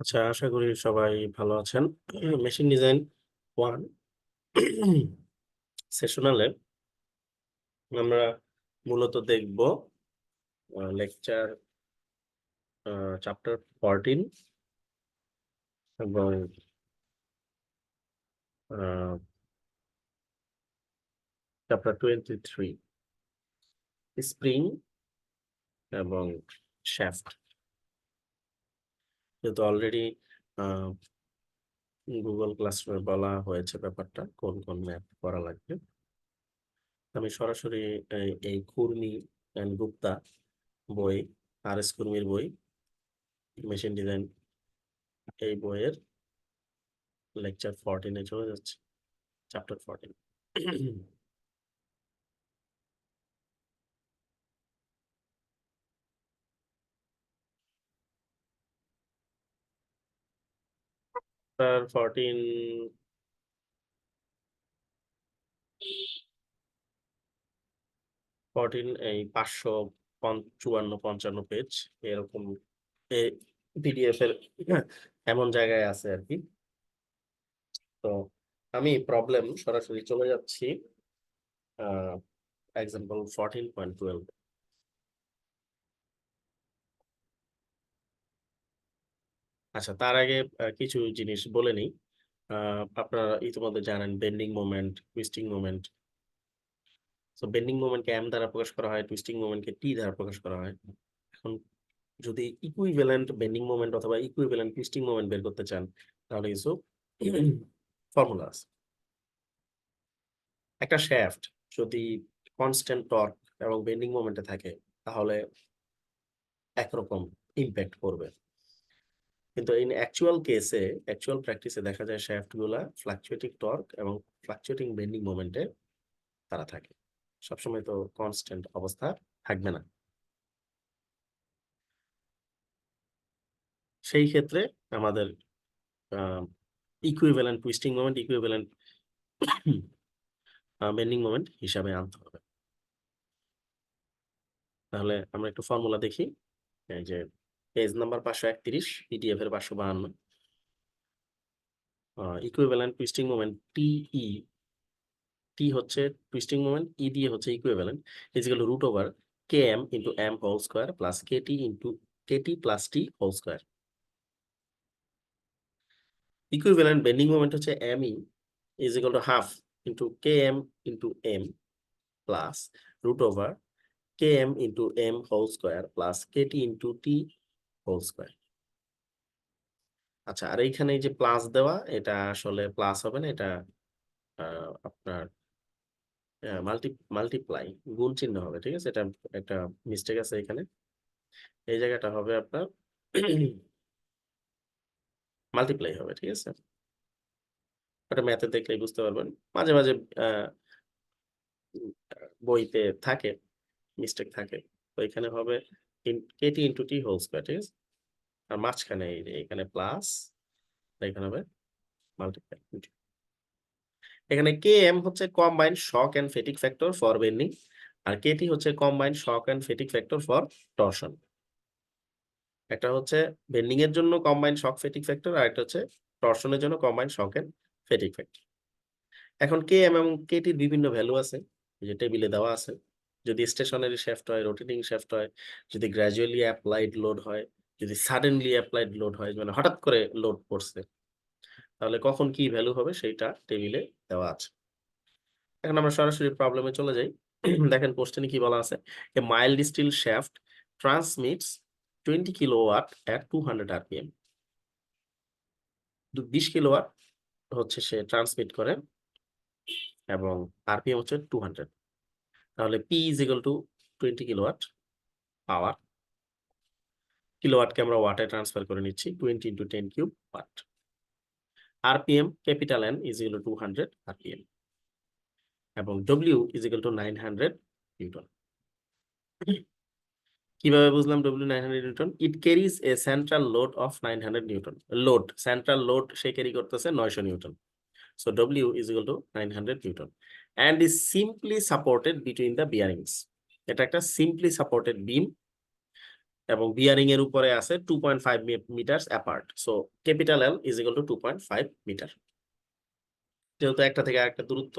আচ্ছা, আশা করি সবাই ভালো আছেন। মেশিন ডিজাইন 1 সেশনালে আমরা মূলত দেখব লেকচার চ্যাপ্টার 14 এবং চ্যাপ্টার 23 স্প্রিং এবং শ্যাফট। যেহেতু অলরেডি গুগল ক্লাসরুমে বলা হয়েছে ব্যাপারটা কোন কোন ম্যাথ করা লাগবে, আমি সরাসরি এই কুর্মি অ্যান্ড গুপ্তা বই, আর এস কুর্মির বই মেশিন ডিজাইন এই বইয়ের লেকচার 14 এ চলে যাচ্ছে, চ্যাপ্টার 14। চ্যাপ্টার 14 এই 554-55 পেজ এরকম পিডিএফ এর এমন জায়গায় আছে আর কি। তো আমি প্রবলেম সরাসরি চলে যাচ্ছি এক্সাম্পল 14.12। আচ্ছা, তার আগে কিছু জিনিস বলে নিই। আপনারা ইতিমধ্যে জানেন bending moment, twisting moment. So bending মোমেন্টকে এম দ্বারা প্রকাশ করা হয়, টুইস্টিং মোমেন্টকে টি দ্বারা প্রকাশ করা হয়। এখন যদি ইকুইভ্যালেন্ট বেন্ডিং মোমেন্ট অথবা ইকুইভ্যালেন্ট টুইস্টিং মোমেন্ট বের করতে চান তাহলে কিছু ফর্মুলা আছে। একটা শ্যাফট যদি কনস্ট্যান্ট টর্ক এবং বেন্ডিং মোমেন্টে থাকে তাহলে একরকম ইমপ্যাক্ট করবে, কিন্তু ইন অ্যাকচুয়াল কেসে, অ্যাকচুয়াল প্র্যাকটিসে দেখা যায় শ্যাফট গুলা ফ্লাকচুয়েটিং টর্ক এবং ফ্লাকচুয়েটিং বেন্ডিং মোমেন্টে তারা থাকে। সবসময় তো কনস্ট্যান্ট অবস্থা থাকবে না। সেই ক্ষেত্রে আমাদের equivalent twisting moment, equivalent bending moment হিসাবে আনতে হবে। তাহলে আমরা একটু ফর্মুলা দেখি। এই যে পেজ নাম্বার 531, পিডিএফ এর 552। Equivalent twisting moment TE, T হচ্ছে টুইস্টিং মোমেন্ট, ই দিয়ে হচ্ছে equivalent, is equal to root over K M into M whole square plus KT into KT plus T whole square. Equivalent bending moment হচ্ছে M E is equal to half into K M into M plus root over K M into M whole square plus KT into T whole square. আচ্ছা, আর এইখানে এই যে plus দেওয়া, এটা আসলে plus হবে না, এটা আপনার মাল্টিপ্লাই, গুণ চিহ্ন হবে। ঠিক আছে, এটা একটা মিস্টেক আছে এখানে। এই জায়গাটা হবে আপনার মাল্টিপ্লাই হবে। ঠিক আছে, ওটা ম্যাথে দেখলেই বুঝতে পারবেন। মাঝে মাঝে বইতে থাকে, মিস্টেক থাকে। তো এখানে হবে Katie into T whole square. ঠিক আছে, আর মাঝখানে এই যে এখানে প্লাস, এখানে হবে মাল্টিপ্লাই। এখানে কে এম হচ্ছে combined shock and fatigue factor for bending, আর কেটি হচ্ছে combined shock and fatigue factor for torsion. একটা হচ্ছে বেন্ডিং এর জন্য কম্বাইন্ড শক ফেটিক ফ্যাক্টর, আর একটা হচ্ছে টরশনের জন্য combined shock and fatigue factor. এখন কে এম এবং কেটির বিভিন্ন ভ্যালু আছে, যে টেবিলে দেওয়া আছে। যদি স্টেশনারি শ্যাফট হয়, রোটেটিং শ্যাফট হয়, যদি গ্র্যাজুয়ালি অ্যাপ্লাইড লোড হয়, যদি সাডেনলি অ্যাপ্লাইড লোড হয়, মানে হঠাৎ করে লোড পড়ছে, তাহলে কখন কি ভ্যালু হবে সেইটা টেবিলে দেওয়া আছে। এখন আমরা সরাসরি প্রবলেমে চলে যাই। দেখেন কোশ্চেনে কি বলা আছে, a mild steel shaft transmits 20 kilowatt at 200 RPM. 20 kilowatt হচ্ছে সে ট্রান্সমিট করে এবং আরপিএম হচ্ছে 200। তাহলে P is equal to 20 kilowatt power, কিলোওয়াটকে আমরা ওয়াটে ট্রান্সফার করে নিচ্ছি, 20 into 10 cube watt. RPM capital N is equal to 200 RPM এবং W is equal to 900 newton. কিভাবে বুঝলাম W 900 newton? It carries a central load of 900 Newton. Load, central load say carry করতেছে 900 Newton. So W is equal to 900 Newton and is simply supported between the bearings. এটা একটা simply supported বিম, এবং bearing এর উপরে আছে 2.5 metre apart. So capital L is equal to 2.5 metre. যেহেতু একটা থেকে আরেকটা দূরত্ব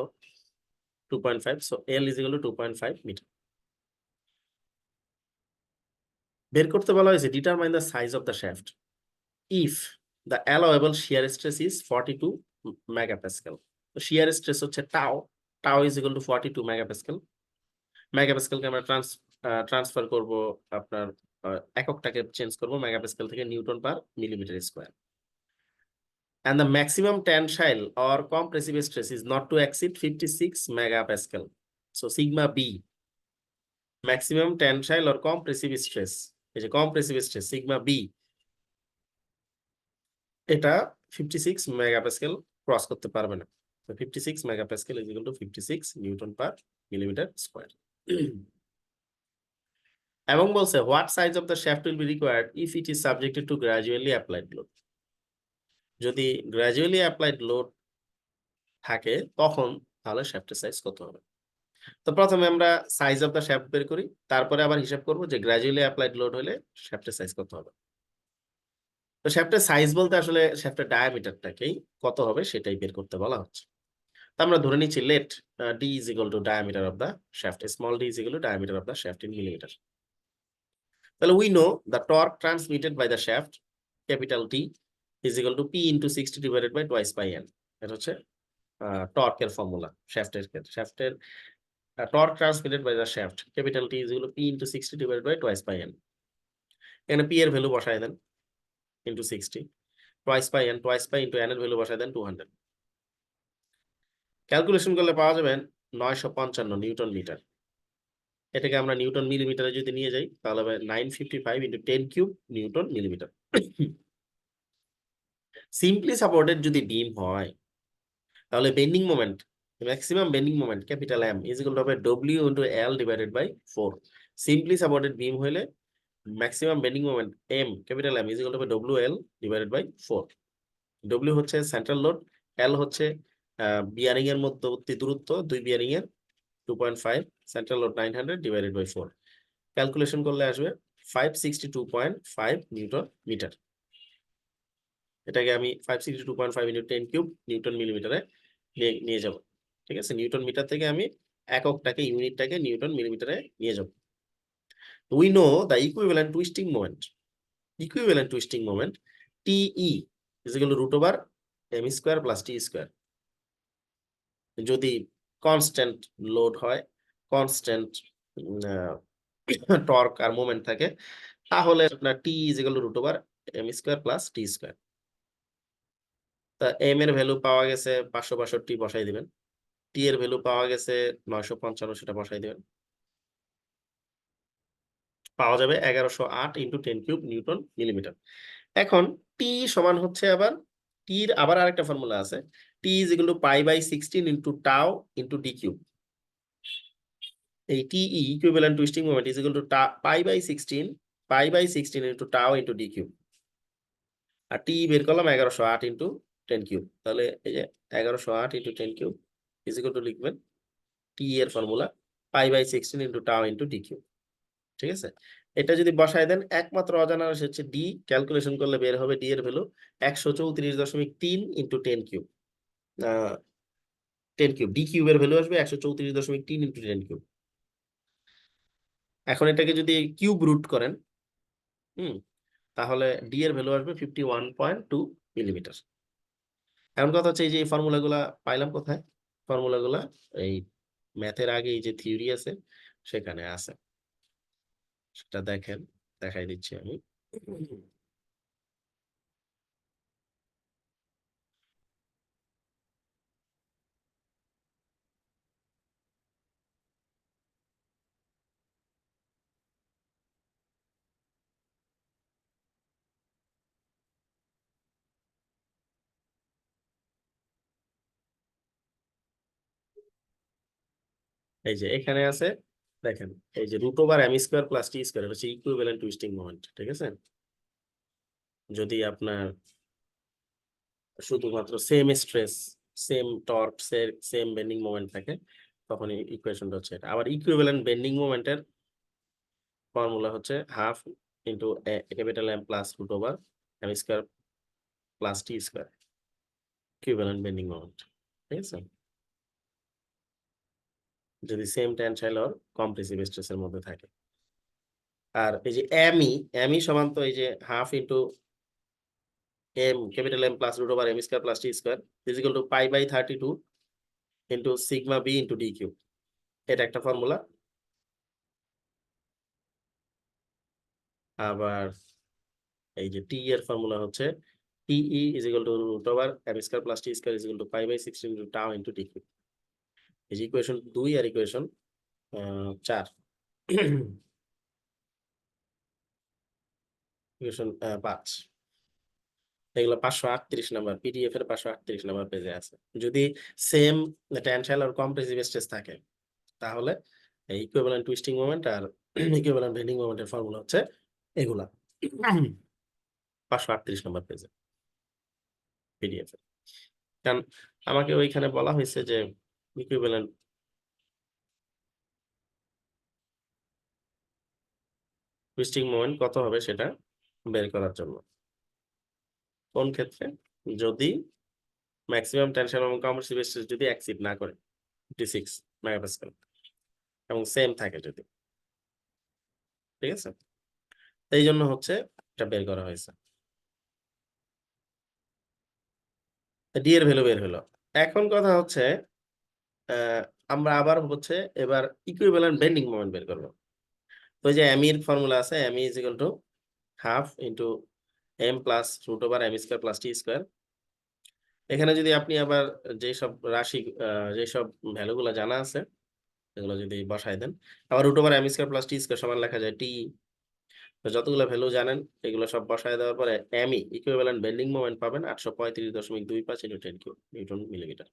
2.5, so L is equal to 2.5 metre. বের করতে বলা হয়েছে determine the size of the shaft if the allowable shear stress is 42 megapascal. তো শিয়ার স্ট্রেস হচ্ছে tau, tau is equal to 42 megapascal. মেগাপ্যাসকেলকে আমরা ট্রান্সফার করব আপনার এককটাকে চেঞ্জ করব মেগাপ্যাসকেল থেকে newton per millimetre square. And the maximum tensile or compressive stress is not to exceed 56 megapascal. So sigma B, maximum tensile or compressive stress, is a compressive stress sigma B, এটা 56 megapascal cross করতে পারবে না। So 56 megapascal is equal to 56 Newton per millimeter square. এবং বলছে what size of the shaft will be required if it is subjected to gradually applied load. যদি gradually applied load থাকে তখন তাহলে শ্যাফটের সাইজ কত হবে। তো প্রথমে আমরা সাইজ অফ দা শ্যাফট বের করি, তারপরে আবার হিসাব করব যে গ্র্যাজুয়ালি অ্যাপ্লাইড লোড হলে শ্যাফটের সাইজ কত হবে। তো শ্যাফটের সাইজ বলতে আসলে শ্যাফটের ডায়ামিটারটাকেই কত হবে সেটাই বের করতে বলা হচ্ছে। তো আমরা ধরে নিচ্ছি let D is equal to diameter of the shaft, small d is equal to diameter of the shaft in millimetre. তাহলে we know the torque transmitted by the shaft capital T is equal to P into 60 divided by twice by N. এটা হচ্ছে টর্কের formula শ্যাফটের torque transmitted by the shaft capital T is equal to P into 60 divided by twice by n. এখানে P এর value বসায় দেন into 60 twice by into n এর value বসায় দেন 200। Calculation করলে পাওয়া যাবে 955 নিউটন মিটার। এটাকে আমরা নিউটন মিলিমিটারে যদি নিয়ে যাই তাহলে হবে 955 into 10 cube newton millimetre. Simply supported যদি বিম হয় তাহলে bending moment, maximum bending moment capital M is equal to W into L divided by 4. Simply supported beam হলে maximum bending moment M capital M is equal to WL divided by 4. W হচ্ছে central load, L হচ্ছে bearing এর মধ্যবর্তী দূরত্ব, দুই bearing এর 2.5, central load 900 divided by 4। Calculation করলে আসবে 562.5 নিউটন মিটার। এটাকে আমি 562.5 into 10 কিউব নিউটন মিলিমিটারে নিয়ে যাব। ঠিক আছে, নিউটন মিটার থেকে আমি এককটাকে ইউনিটটাকে নিউটন মিলিমিটারে নিয়ে যাব। We know the equivalent twisting moment TE is equal to root over m square plus t square. যদি কনস্ট্যান্ট লোড হয়, কনস্ট্যান্ট টর্ক আর মোমেন্ট থাকে তাহলে আপনার T is equal to root over m square plus t square. তা m এর value পাওয়া গেছে 562 বসাই দিবেন, t এর ভ্যালু পাওয়া গেছে 955 সেটা বসাই দিবেন, পাওয়া যাবে 1108 ইন্টু 10 কিউব নিউটন মিলিমিটার। এখন টি সমান হচ্ছে আবার টির আবার আরেকটা ফর্মুলা আছে, T is equal to pi by 16 into tau into D cube. এই T equivalent twisting moment is equal to pi by 16 into tau into D cube. আর টি বের করলাম 1108 ইন্টু 10 কিউব। তাহলে এই যে 1108 into 10 cube is equal two লিখবেন টি এর formula pi by 16 into tau into D cube. ঠিক আছে, এটা যদি বসায় দেন একমাত্র অজানা রাশি হচ্ছে ডি, ক্যালকুলেশন করলে বের হবে ডি এর value 134.3 into 10 cube 10 cube. D কিউবের ভ্যালু আসবে 134.3 ইন্টু 10 কিউব। এখন এটাকে যদি কিউব রুট করেন তাহলে ডি এর ভ্যালু আসবে 51.2 মিলিমিটার। এখন কথা হচ্ছে এই যে এই ফর্মুলাগুলা পাইলাম কোথায়? ফর্মুলাগুলা এই ম্যাথের আগে এই যে থিওরি আছে সেখানে আছে, সেটা দেখেন, দেখাই দিচ্ছি আমি। এই যে এখানে আছে দেখেন, এই যে root over M square plus T square হচ্ছে ইকুইভ্যালেন্ট টুইস্টিং মোমেন্ট। ঠিক আছে, যদি আপনার শুধুমাত্র same stress, same torque, same bending moment থাকে তখন ইকুয়েশনটা হচ্ছে এটা। আবার ইকুইভ্যালেন্ট বেন্ডিং মোমেন্টের ফর্মুলা হচ্ছে half into capital M plus root over m square plus t square equivalent bending moment, ঠিক আছে? যদি same tensile or compressive stress এর মধ্যে থাকে। আর এই যে ME সমান তো এই যে half into M capital M plus root over m square plus t square is equal to pi by 32 into sigma b into d cube, এটা একটা ফর্মুলা। আবার এই যে টি এর ফর্মুলা হচ্ছে TE is equal to root over m square plus t square is equal to pi by 16 into tau into d cube। এই যে equation 2 আর equation 4 equation 5 এগুলো 538 নাম্বার পিডিএফ এর 538 নাম্বার পেজে আছে। যদি সেম টেনসাইল আর কম্প্রেসিভ স্ট্রেস থাকে তাহলে এই ইকুইভ্যালেন্ট টুইস্টিং মোমেন্ট আর ইকুইভ্যালেন্ট বেন্ডিং মোমেন্টের ফর্মুলা হচ্ছে এগুলা 538 নাম্বার পেজে পিডিএফ এ। কারণ আমাকে ওইখানে বলা হয়েছে যে ইকুইভ্যালেন্ট টুইস্টিং মোমেন্ট কত হবে সেটা বের করার জন্য। কোন ক্ষেত্রে? যদি ম্যাক্সিমাম টেনশন এবং কম্প্রেসিভ স্ট্রেস যদি এক্সিড না করে 56 মেগাপাস্কাল এবং সেম থাকে যদি, ঠিক আছে? এই জন্য হচ্ছে এটা বের করা হয়েছে। ডি এর ভ্যালু বের হলো। এখন কথা হচ্ছে আমরা আবার হচ্ছে এবার ইকুইভ্যালেন্ট বেন্ডিং মোমেন্ট বের করব। তো এই যে এর ফর্মুলা আছে ME is equal to half into m plus root over m square plus t square। এখানে যদি আপনি আবার যেসব রাশি যেসব ভ্যালুগুলো জানা আছে এগুলো যদি বসায় দেন, আবার root over m square plus t square সমান লেখা যায় টি। তো যতগুলো ভ্যালু জানেন এগুলো সব বসায় দেওয়ার পরে ME ইকুইভ্যালেন্ট বেন্ডিং মোমেন্ট পাবেন 835.25 into 10 কিউব নিউটন মিলিমিটার।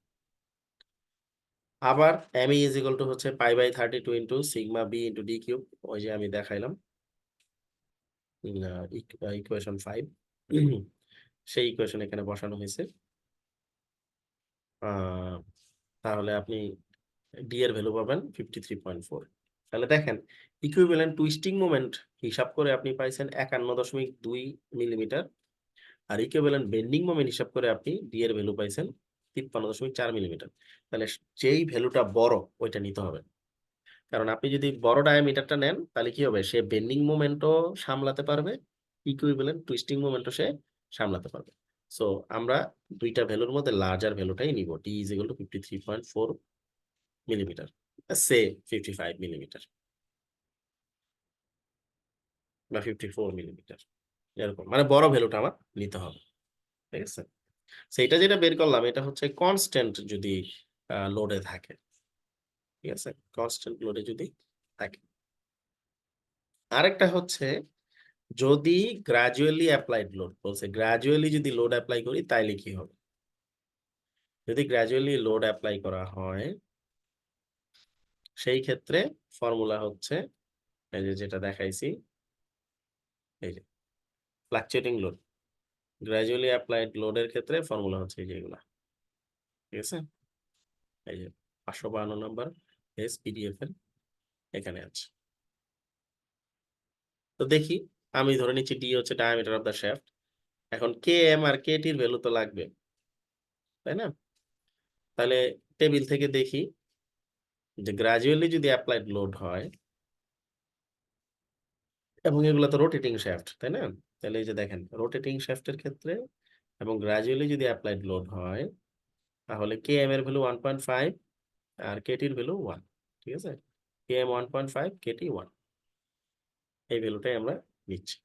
আবার ME is equal to হচ্ছে pi by 32 into sigma b into d cube, ওই যে আমি দেখাইলাম ইকুয়েশন 5 সেই ইকুয়েশন এখানে বসানো হয়েছে। তাহলে আপনি ডি এর ভ্যালু পাবেন 53.4। তাহলে দেখেন ইকুইভ্যালেন্ট টুইস্টিং মোমেন্ট হিসাব করে আপনি পাইছেন 51.2 মিলিমিটার, আর ইকুইভ্যালেন্ট বেন্ডিং মোমেন্ট হিসাব করে আপনি ডি এর ভ্যালু পাইছেন 53.4 মিলিমিটার। তাহলে যেই ভ্যালুটা বড় ওইটা নিতে হবে, কারণ আপনি যদি বড় ডায়ামিটারটা নেন তাহলে কি হবে, সে বেন্ডিং মোমেন্টও সামলাতে পারবে, ইকুইভ্যালেন্ট টুইস্টিং মোমেন্টও সে সামলাতে পারবে। সো আমরা দুইটা ভ্যালুর মধ্যে লার্জার ভ্যালুটাই নিব, T is equal to 53.4 millimetre, say 55 millimetre বা 54 মিলিমিটার, এরকম মানে বড় ভ্যালুটা আমার নিতে হবে, ঠিক আছে? সেইটা যেটা বের করলাম এটা হচ্ছে কনস্ট্যান্ট যদি লোডে থাকে, ঠিক আছে? কনস্ট্যান্ট লোডে যদি থাকে। আরেকটা হচ্ছে যদি গ্র্যাজুয়ালি অ্যাপ্লাইড লোড বলছে, গ্র্যাজুয়ালি যদি লোড অ্যাপ্লাই করি তাইলে কি হবে? যদি গ্র্যাজুয়ালি লোড অ্যাপ্লাই করা হয় সেই ক্ষেত্রে ফর্মুলা হচ্ছে এই যে যেটা দেখাইছি, এই যে ফ্লাকচুয়েটিং লোড, গ্র্যাজুয়ালি অ্যাপ্লাইড লোডের ক্ষেত্রে ফর্মুলা হচ্ছে এই যে এগুলা, ঠিক আছে? এই যে 552 নম্বর পেজ পিডিএফ এর এখানে আছে। তো দেখি, আমি ধরে নিচ্ছি ডি হচ্ছে ডায়ামিটার অফ দ্য শ্যাফট। এখন কে এম আর কে টির ভ্যালু তো লাগবে, তাই না? তাহলে টেবিল থেকে দেখি যে গ্র্যাজুয়ালি যদি অ্যাপ্লাইড লোড হয় এবং এগুলো তো রোটেটিং শ্যাফট, তাই না? তাহলে এই যে দেখেন রোটেটিং শ্যাফটের ক্ষেত্রে এবং গ্র্যাজুয়ালি যদি অ্যাপ্লাইড লোড হয় তাহলে কে এম এর ভ্যালু 1.5 আর কে টির ভ্যালু 1, ঠিক আছে? কে এম 1.5, কে টি 1, এই ভ্যালুটাই আমরা নিচ্ছি।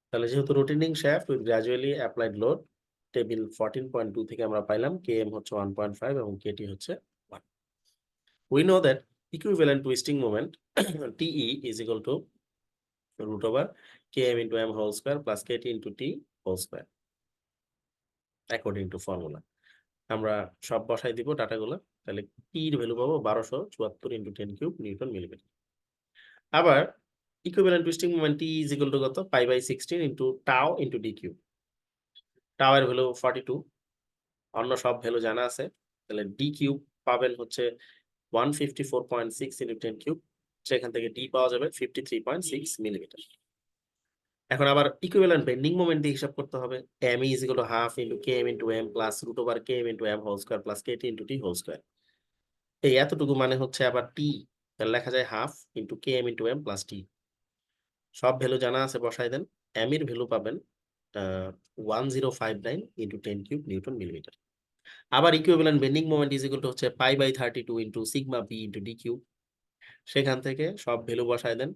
তাহলে যেহেতু rotating shaft with gradually applied load, table 14.2 থেকে আমরা পাইলাম কে এম হচ্ছে 1.5 এবং কে টি হচ্ছে 1। We know that equivalent twisting moment TE is equal to root over km into m whole square plus kt into t whole square according to formula। আমরা সব বসাই দিব ডাটাগুলো, তাহলে টি এর ভ্যালু পাবো 1274 into 10 কিউব নিউটন মিলিমিটার। আবার equivalent twisting moment T is equal to কত, পাই বাই 16 into টাও into d কিউব। টাও এর ভ্যালু 42, অন্য সব ভ্যালু জানা আছে, তাহলে d কিউব পাবেন হচ্ছে 154.6 into 10 কিউব সেখান থেকে ডি পাওয়া যাবে 53.6 মিলিমিটার। এখন আবার ইকুইভ্যালেন্ট বেন্ডিং মোমেন্ট দিয়ে হিসাব করতে হবে। M is equal to half into K M into M plus root over K M into M whole square plus K T into T whole square. এই এতটুকু মানে হচ্ছে আবার টি, তাহলে লেখা যায় half into K M into M plus T. সব value জানা আছে, বসাই দেন। এম এর ভ্যালু পাবেন 1059 ইন্টু 10 কিউব নিউটন মিলিমিটার। আবার equivalent bending moment is equal to হচ্ছে pi by 32 into sigma B into D cube. সেখান থেকে সব ভ্যালু বসাই দেন।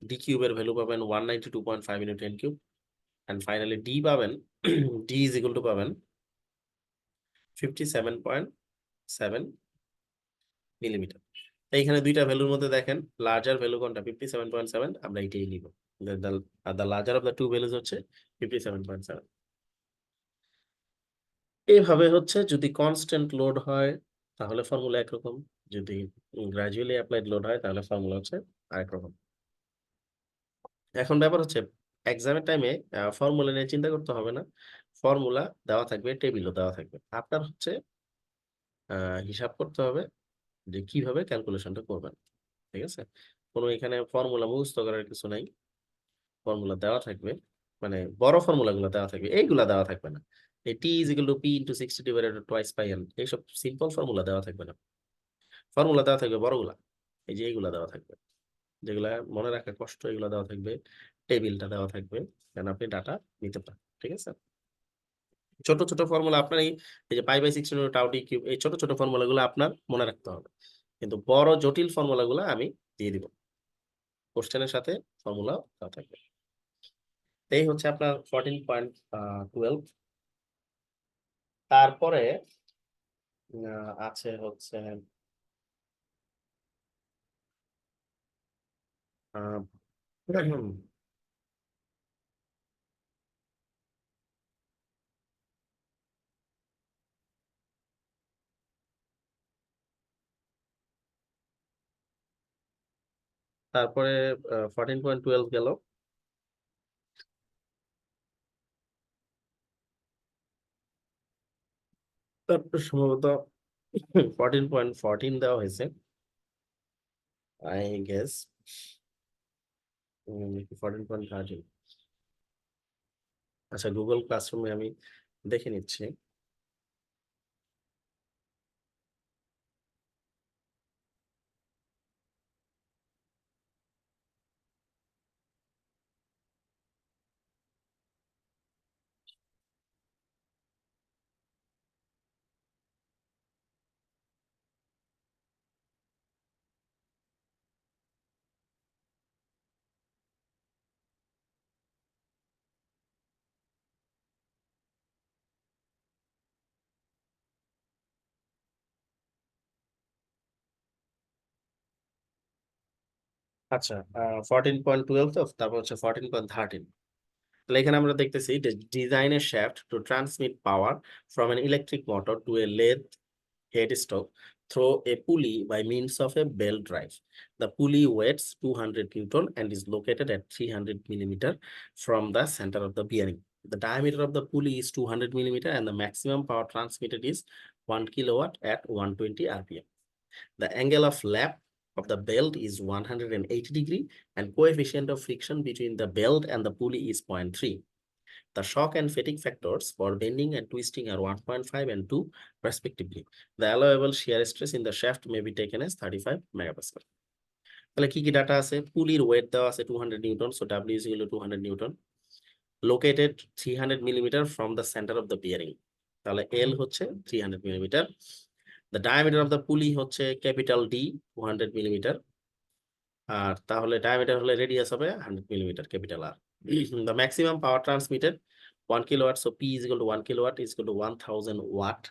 ডি কিউবের ভ্যালু পাবেন 192.5 into 10 cube. And finally D পাবেন ডি ইজ ইকুয়াল টু পাবেন 57.7 মিলিমিটার। এইখানে দুইটা ভ্যালুর মধ্যে দেখেন লার্জার ভ্যালু কোনটা, 57.7, আমরা এইটাই নিব। The larger of the two values হচ্ছে 57.7। এইভাবে হচ্ছে যদি কনস্ট্যান্ট লোড হয় তাহলে ফর্মুলা একরকম, যদি গ্র্যাজুয়ালি অ্যাপ্লাইড লোড হয় তাহলে ফর্মুলা হচ্ছে আরেক রকম। এখন ব্যাপার হচ্ছে এক্সামের টাইমে ফর্মুলা নিয়ে চিন্তা করতে হবে না, ফর্মুলা দেওয়া থাকবে, টেবিলও দেওয়া থাকবে। আপনার হচ্ছে হিসাব করতে হবে যে কিভাবে ক্যালকুলেশনটা করবেন। ঠিক আছে, কোনো এখানে ফর্মুলা মুখস্থ করার কিছু নাই, ফর্মুলা দেওয়া থাকবে, মানে বড় ফর্মুলা গুলো দেওয়া থাকবে, এইগুলা দেওয়া থাকবে না। এই T is equal to P into 60 divided twice pi N, এইসব সিম্পল ফর্মুলা দেওয়া থাকবে না। ফর্মুলা দেওয়া থাকবে বড়গুলা, এই যে এইগুলা দেওয়া থাকবে, যেগুলা মনে রাখা কষ্ট, এগুলা দেওয়া থাকবে, টেবিলটা দেওয়া থাকবে, যেন আপনি ডাটা নিতে পারেন। ঠিক আছে, ছোট ছোট ফর্মুলা আপনার এই যে pi by 16 tau T cube, এই ছোট ছোট ফর্মুলা গুলো আপনার মনে রাখতে হবে, কিন্তু বড় জটিল ফর্মুলা গুলো আমি দিয়ে দিব, কোশ্চেনের সাথে ফর্মুলা দেওয়া থাকবে। এই হচ্ছে আপনার 14.12। তারপরে আছে হচ্ছে আহ, তারপরে 14.12 গেল। তারপর সম্ভবত 14.14 দেওয়া হয়েছে, আই গেস 14.13। আচ্ছা, গুগল ক্লাসরুমে আমি দেখে নিচ্ছি। আচ্ছা, 14.12 তো, তারপর হচ্ছে 14.13। তাহলে এখানে আমরা দেখতেছি design a shaft to transmit power from an electric motor to a lathe headstock through a pulley by means of a belt drive. The pulley weighs 200 Newton and is located at 300 millimeter from the center of the bearing. The diameter of the pulley is 200 millimeter and the maximum power transmitted is 1 kilowatt at 120 RPM. The angle of lap of the belt is 180 degree and coefficient of friction between the belt and the pulley is 0.3. The shock and fatigue factors for bending and twisting are 1.5 and 2 respectively. The allowable shear stress in the shaft may be taken as 35 megapascal. তাহলে কি কি data আছে? পুলির wait দেওয়া আছে 200 Newton, so W is equal to 200 Newton, located 300 millimeter from the center of the bearing, তাহলে L হচ্ছে 300 millimeter. The diameter of the pulley হচ্ছে capital D 200 millimeter, আর তাহলে ডায়ামিটার হলে রেডিয়াস হবে 100 millimeter capital R. The maximum power transmitted 1 kilowatt, so P is equal to 1 kilowatt is equal to 1000 watt.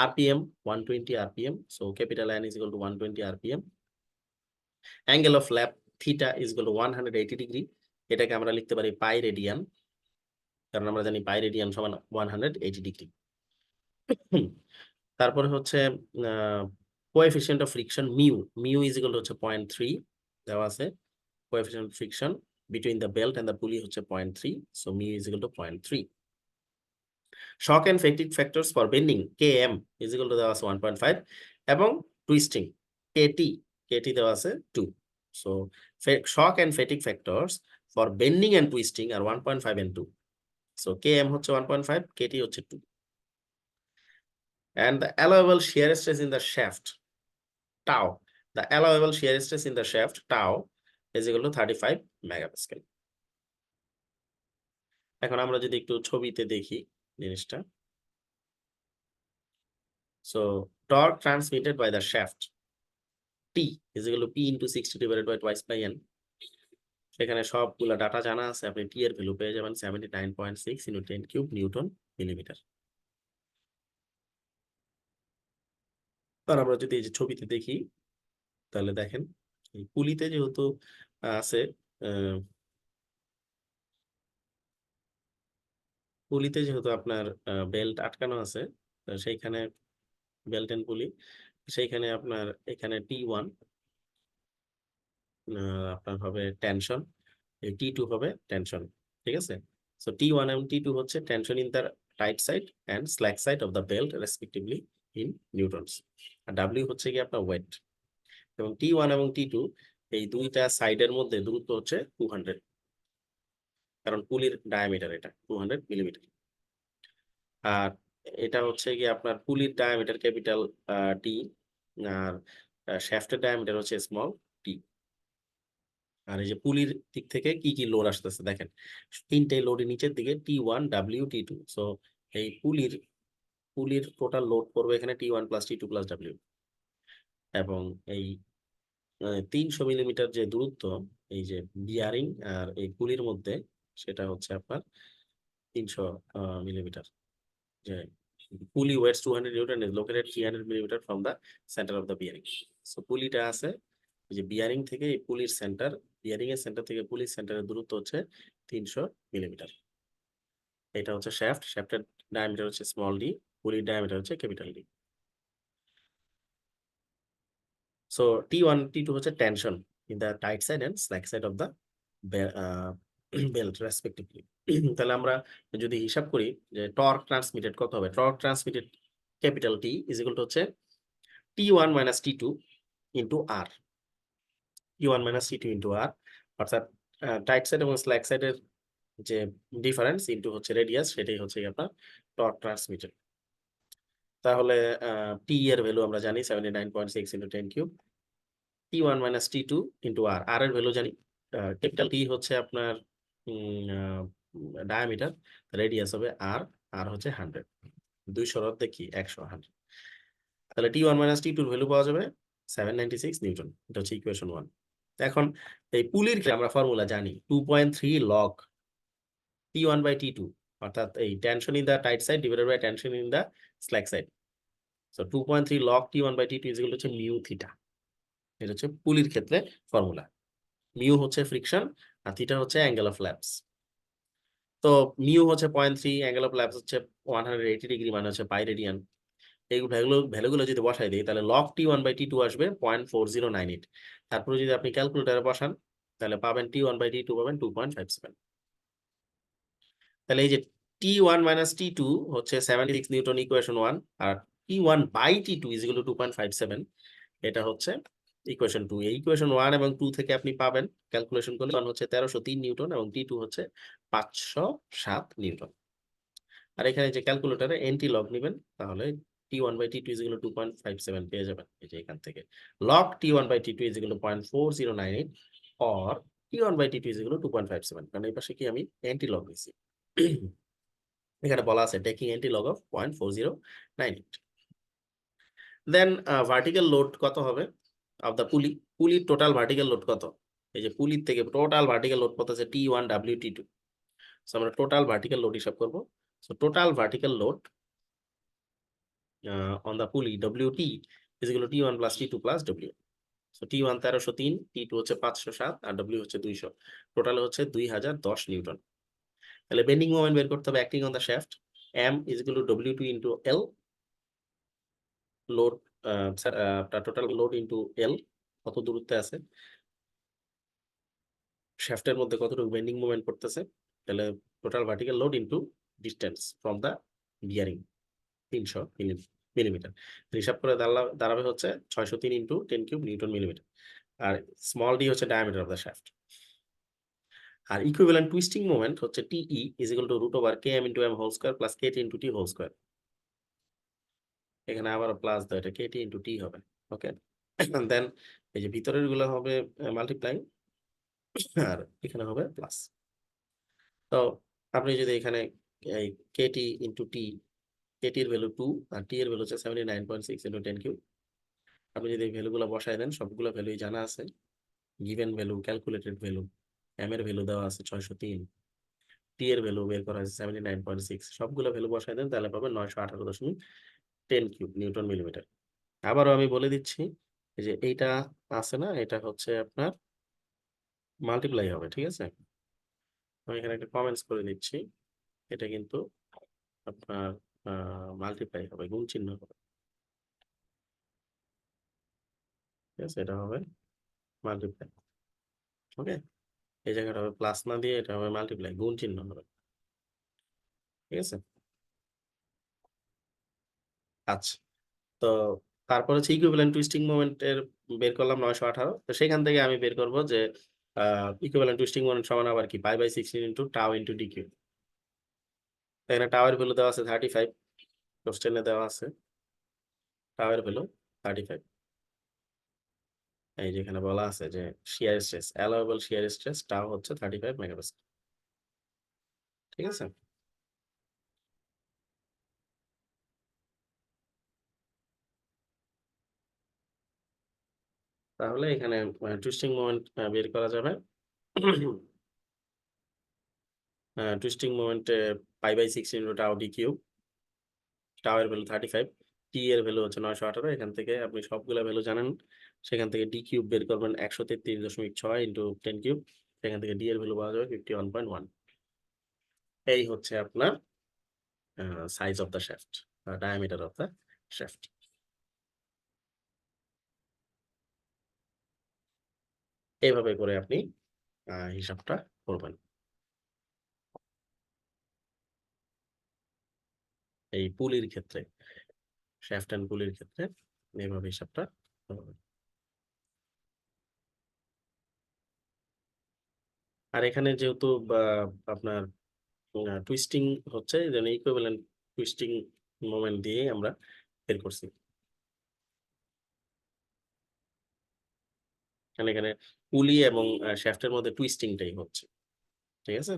RPM 120 RPM, so capital N is equal to 120 RPM. Angle of lap theta is equal to 180 degree, এটাকে আমরা লিখতে পারি পাই radian, কারণ আমরা জানি পাই radian সমান 180 degree. তারপরে হচ্ছে coefficient of friction mu, mu is equal to হচ্ছে 0.3 দেওয়া আছে। Coefficient of friction between the belt and the pulley হচ্ছে 0.3, so mu is equal to 0.3. Shock and fatigue factors for bending Km is equal to দেওয়া আছে 1.5 এবং twisting Kt Katie দেওয়া আছে 2। So shock and fatigue factors for bending and twisting আর 1.5 and 2। So km হচ্ছে 1.5, Katie হচ্ছে 2। And the allowable shear stress in the shaft tau, the allowable shear stress in the shaft tau is equal to 35 megapascal। এখন আমরা যদি একটু ছবিতে দেখি জিনিসটা, so torque transmitted by the shaft T is equal to P into 60 divided by twice by n। সেখানে সবগুলা data জানা আছে, আপনি টি এর ভ্যালু পেয়ে যাবেন 79.6 into 10 কিউব নিউটন মিলিমিটার। আর আমরা যদি এই যে ছবিতে দেখি তাহলে দেখেন এই পুলিতে যেহেতু আছে, পুলিতে যেহেতু আপনার বেল্ট আটকানো আছে, সেইখানে বেল্ট এন্ড পুলি, সেইখানে আপনার এখানে T1 আপনার হবে টেনশন, এই T2 হবে টেনশন। ঠিক আছে? সো T1 এবং T2 হচ্ছে tension in the tight side and slack side of the belt respectively in newtons. আর W হচ্ছে কি আপনার ওয়েট। এবং T1 এবং T2 এই দুইটা সাইডের মধ্যে দূরত্ব হচ্ছে 200, কারণ পুলির ডায়ামিটার এটা 200 মিলিমিটার। আর এটা হচ্ছে গিয়ে আপনার পুলির ডায়ামিটার ক্যাপিটাল টি, আর শ্যাফটের ডায়ামিটার হচ্ছে স্মল টি। আর এই যে পুলির দিক থেকে কি কি লোড আসতেছে দেখেন, তিনটে লোডের নিচের দিকে T1 W T2। সো এই পুলির টোটাল লোড পড়বে এখানে T1 plus T2 plus W। এবং এই 300 মিলিমিটার যে দূরত্ব এই যে বিয়ারিং আর এই পুলির মধ্যে, সেটা হচ্ছে আপনার 300 মিলিমিটার। যে pulley weighs 200 Newton is located 300 millimeter from the center of the bearing। So পুলিটা আছে এই যে বিয়ারিং থেকে এই পুলির সেন্টার, বিয়ারিং এর সেন্টার থেকে পুলির সেন্টারের দূরত্ব হচ্ছে 300 মিলিমিটার। এটা হচ্ছে শ্যাফট, শ্যাফটের ডায়ামিটার হচ্ছে স্মল ডি, পুলির ডায়ামিটার হচ্ছে capital D. So T1 T2 হচ্ছে tension in the tight side and slack side of the belt respectively. তাহলে আমরা যদি হিসাব করি যে টর্ক ট্রান্সমিটেড কত হবে, torque transmitted capital T is equal to হচ্ছে T1 minus T2 into R, T1 minus T2 into R, অর্থাৎ টাইট সাইড এবং স্ল্যাক সাইডের যে ডিফারেন্স ইনটু হচ্ছে রেডিয়াস, সেটাই হচ্ছে আপনার টর্ক ট্রান্সমিটেড। তাহলে টি এর ভ্যালু আমরা জানি 79.6 into 10 cube, T1 minus T2 into R, R এর ভ্যালু জানি, ক্যাপিটাল টি হচ্ছে আপনার ডায়ামিটার, রেডিয়াস হবে R, R হচ্ছে 100, 200 অর্ধেক কি 100, 100। তাহলে T1 minus T2 এর ভ্যালু পাওয়া যাবে 796 নিউটন। এটা হচ্ছে ইকুয়েশন 1। এখন এই পুলির আমরা ফর্মুলা জানি 2.3 log T1 by T2, অর্থাৎ এই tension in the tight side divided by tension in the slack side. So 2.3 log T1 by T2 is equal হচ্ছে মিউ থিটা। এটা হচ্ছে পুলির ক্ষেত্রে ফর্মুলা। মিউ হচ্ছে ফ্রিকশন আর থিটা হচ্ছে অ্যাঙ্গেল অফ ল্যাপস। তো মিউ হচ্ছে 0.3, অ্যাঙ্গেল অফ ল্যাপস হচ্ছে 180 ডিগ্রি, মানে হচ্ছে পাই রেডিয়ান। এই ভ্যালুগুলো যদি বসাই দিই তাহলে লগ T1 বাই T2 আসবে 0.4098। তারপরে যদি আপনি ক্যালকুলেটারে বসান তাহলে পাবেন T1 বাই T2 পাবেন 2.57। তাহলে এই যে T1 মাইনাস T2 হচ্ছে 76 নিউটন, ইকুয়েশন 1। আর T1 by T2 is equal to 2.57, এটা হচ্ছে ইকুয়েশন 2। এই ইকুয়েশন 1 এবং 2 থেকে আপনি পাবেন ক্যালকুলেশন করলে 1 হচ্ছে 1303 নিউটন এবং T2 হচ্ছে 507 নিউটন। আর এখানে যে ক্যালকুলেটরে এন্টি লগ নেবেন তাহলে T1 by T2 is equal to 2.57 পেয়ে যাবেন এই যে এখান থেকে। log T1 by T2 is equal to 0.4098 or T1 by T2 is equal to 2.57, কারণ এই পাশে কি আমি এন্টি লগ নিছি। এখানে বলা আছে taking anti log of 0.4098। Then vertical load কত হবে অফ দ্য পুলি, পুলির টোটাল ভার্টিক্যাল লোড কত, এই যে পুলির থেকে টোটাল ভার্টিক্যাল লোড কত আছে T1 W T2। সো আমরা টোটাল ভার্টিক্যাল লোড হিসাব করব। So total vertical load on the pulley WT is equal to T1 plus T2 plus W. So T1 1303, T2 হচ্ছে 507 আর W হচ্ছে 200, টোটাল হচ্ছে 2010 Newton. তাহলে bending moment বের করতে হবে acting on the shaft, M is equal to W2 into L, load total load into L, কত দূরত্বে আছে শ্যাফটের মধ্যে, কতটুকু বেন্ডিং মোমেন্ট করতেছে, তাহলে total vertical load into distance from the bearing 300 millimetre. হিসাব করে দাঁড়াবে হচ্ছে 603 ইনটু 10 কিউব নিউটন মিলিমিটার। আর স্মল ডি হচ্ছে ডায়ামিটার অফ দ্য শ্যাফট। আর ইকুইভ্যালেন্ট টুইস্টিং মোমেন্ট হচ্ছে TE is equal to root over KM into M whole square plus KT into T whole square. এখানে আবারও প্লাস দাও, এটা Katie into টি হবে। ওকে, দেন এই যে ভিতরের গুলো হবে মাল্টিপ্লাই, আর এখানে হবে প্লাস। তো আপনি যদি এখানে এই কেটি ইনটু টি, কেটি এর ভ্যালু 2 আর টি এর ভ্যালু হচ্ছে 79.6 ইনটু 10 কিউব। আপনি যদি এই ভ্যালুগুলো বসায় দেন, সবগুলো ভ্যালুই জানা আছে, given value, calculated value, M এর ভ্যালু দেওয়া আছে 603, টি এর ভ্যালু বের করা হয়েছে 79.6, সবগুলো ভ্যালু বসায় দেন, তাহলে পাবেন 918.10 কিউব নিউটন মিলিমিটার। আবারও আমি বলে দিচ্ছি, এই যে এইটা আছে না, এটা হচ্ছে আপনার মাল্টিপ্লাই হবে, ঠিক আছে? আমি এখানে একটা কমেন্টস করে দিচ্ছি, এটা কিন্তু আপনার মাল্টিপ্লাই হবে, গুণ চিহ্ন হবে, ঠিক আছে? এটা হবে মাল্টিপ্লাই। ওকে, এই জায়গাটা হবে প্লাস না দিয়ে এটা হবে মাল্টিপ্লাই, গুণ চিহ্ন হবে, ঠিক আছে? আচ্ছা, তো তারপর হচ্ছে ইকুইভ্যালেন্ট টুইস্টিং মোমেন্টের বের করলাম 918। তো সেখান থেকে আমি বের করব যে ইকুইভ্যালেন্ট টুইস্টিং মোমেন্ট সমান আবার কি, pi by 16 into tau into D cube. এখানে টাউ এর ভ্যালু দেওয়া আছে 35, কোশ্চেনে দেওয়া আছে টাউ এর ভ্যালু 35। এই যেখানে বলা আছে যে shear stress, allowable shear stress tau হচ্ছে 35 মেগাপাস্কেল, ঠিক আছে? তাহলে এখানে টুইস্টিং মোমেন্ট বের করা যাবে। টুইস্টিং মোমেন্টে pi by 16 into tau D cube, tau এর ভ্যালু 35, টি এর ভ্যালু হচ্ছে 918। এখান থেকে আপনি সবগুলা ভ্যালু জানেন, সেখান থেকে ডি কিউব বের করবেন 133.6 ইনটু 10 কিউব, সেখান থেকে ডি এর ভ্যালু পাওয়া যাবে 51.1। এই হচ্ছে আপনার size of the shaft, diameter of the shaft. এইভাবে করে আপনি হিসাবটা করবেন এই পুলির ক্ষেত্রে, শ্যাফট এন্ড পুলির ক্ষেত্রে এইভাবে হিসাবটা করবেন। আর এখানে যেহেতু আপনার টুইস্টিং হচ্ছে, যেন ইকুইভ্যালেন্ট টুইস্টিং মোমেন্ট দিয়ে আমরা বের করছি। মানে এখানে পুলি এবং শ্যাফটের মধ্যে টুইস্টিংটাই হচ্ছে, ঠিক আছে?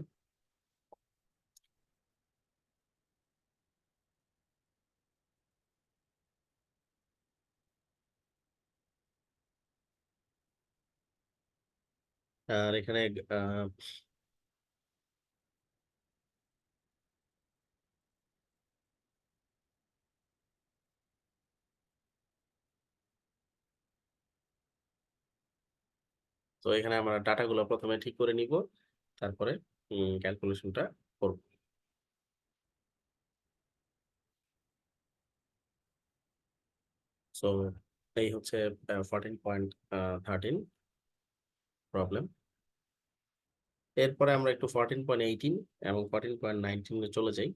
আর এখানে আহ, তো এখানে আমরা ডাটাগুলো প্রথমে ঠিক করে নিব, তারপরে ক্যালকুলেশনটা করব। সো এই হচ্ছে 14.13 প্রবলেম। এরপরে আমরা একটু 14.18 এবং 14.19 চলে যাই।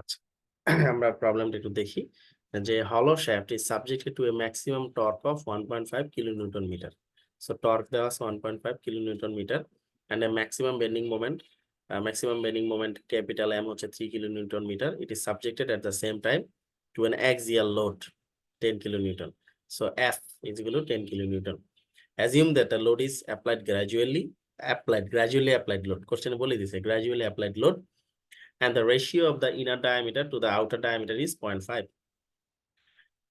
আচ্ছা, আমরা প্রবলেমটা একটু দেখি, যে হলো shaft is subjected to a maximum torque of 1.5 kilonewton metre. So torque দেওয়া আছে 1.5 kilonewton metre and a maximum bending moment capital M হচ্ছে 3 kilonewton metre. It is subjected at the same time to an axial load 10 kilonewton. So F is equal to 10 kilonewton. Assume that the load is gradually applied load. Question বলে দিছে gradually applied load, and the ratio of the inner diameter to the outer diameter is 0.5.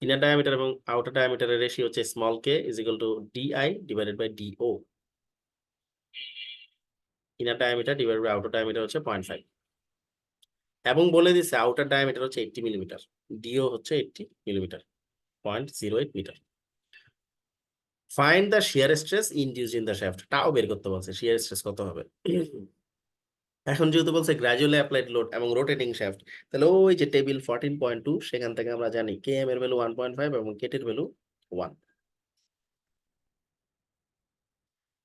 Inner diameter এবং outer diameter এর ratio হচ্ছে small k is equal to di divided by do. Inner diameter divided by outer diameter হচ্ছে 0.5, এবং বলে দিছে outer diameter হচ্ছে 80 millimetre, do হচ্ছে 80 millimetre, 0.08 metre. Find the shear stress induced in the shaft, tau বের করতে বলছে, শিয়ার স্ট্রেস কত হবে। এখন যেহেতু বলছে গ্র্যাজুয়ালি অ্যাপ্লাইড লোড এবং রোটেটিং শ্যাফট, তাহলে ওই যে টেবিল 14.2 সেখান থেকে আমরা জানি কে এম এর ভ্যালু 1.5 এবং কেটির ভ্যালু 1,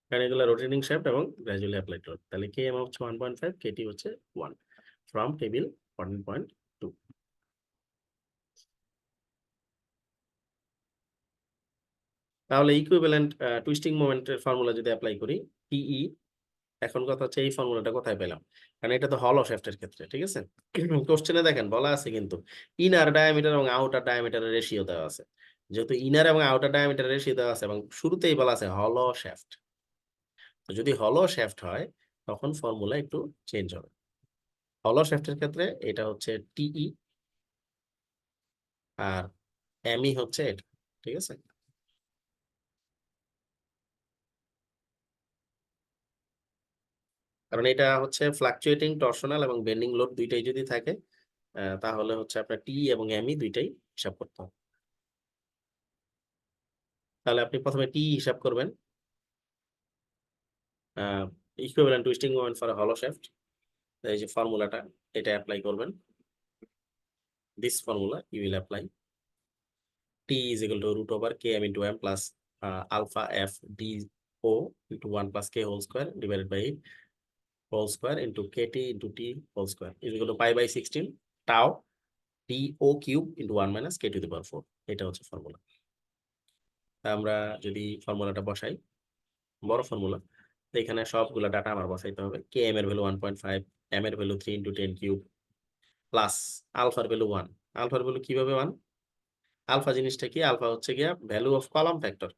কারণ এগুলো রোটেটিং শ্যাফট এবং গ্র্যাজুয়ালি অ্যাপ্লাইড লোড। তাহলে কে এম হচ্ছে 1.5, কেটি হচ্ছে 1 ফ্রম টেবিল 14.2। তাহলে ইকুইভ্যালেন্ট টুইস্টিং মোমেন্টের ফর্মুলা যদি অ্যাপ্লাই করি, টিই, এখন কথা হচ্ছে এই ফর্মুলাটা কোথায় পেলাম, কারণ এটা তো হলো শ্যাফটের ক্ষেত্রে, ঠিক আছে। কোশ্চেনে দেখেন বলা আছে কিন্তু ইনার ডায়ামিটার এবং আউটার ডায়ামিটারের রেশিও দেওয়া আছে। যেহেতু ইনার এবং আউটার ডায়ামিটারের রেশিও দেওয়া আছে এবং শুরুতেই বলা আছে হলো শ্যাফট, তো যদি হলো শ্যাফট হয় তখন ফর্মুলা একটু চেঞ্জ হবে। হলো শ্যাফটের ক্ষেত্রে এটা হচ্ছে টিই আর এমই হচ্ছে এটা, ঠিক আছে। কারণ এটা হচ্ছে ফ্লাকচুয়েটিং টরশনাল এবং বেন্ডিং লোড দুইটাই যদি থাকে, তাহলে হচ্ছে আপনার টি এবং এমই দুইটাই হিসাব করতে হবে। তাহলে আপনি প্রথমে টি হিসাব করবেন, equivalent twisting moment for hollow shaft, এই যে ফর্মুলাটা এটা অ্যাপ্লাই করবেন, this formula you will apply T is equal to root over K M into M plus alpha F D O into 1 plus K whole square divided by whole square into K T into T whole square is equal to pi by 16 tau T O cube into 1 minus K to the power 4। এটা হচ্ছে formula. আমরা যদি ফর্মুলাটা বসাই, বড় formula, এখানে সবগুলো data আমার বসাইতে হবে। কে এম এর ভ্যালু 1.5, এম এর ভ্যালু 3 ইন্টু 10 কিউব প্লাস আলফার ভ্যালু 1। আলফার ভ্যালু কিভাবে 1? আলফা জিনিসটা কি? আলফা হচ্ছে গিয়া value of column factor,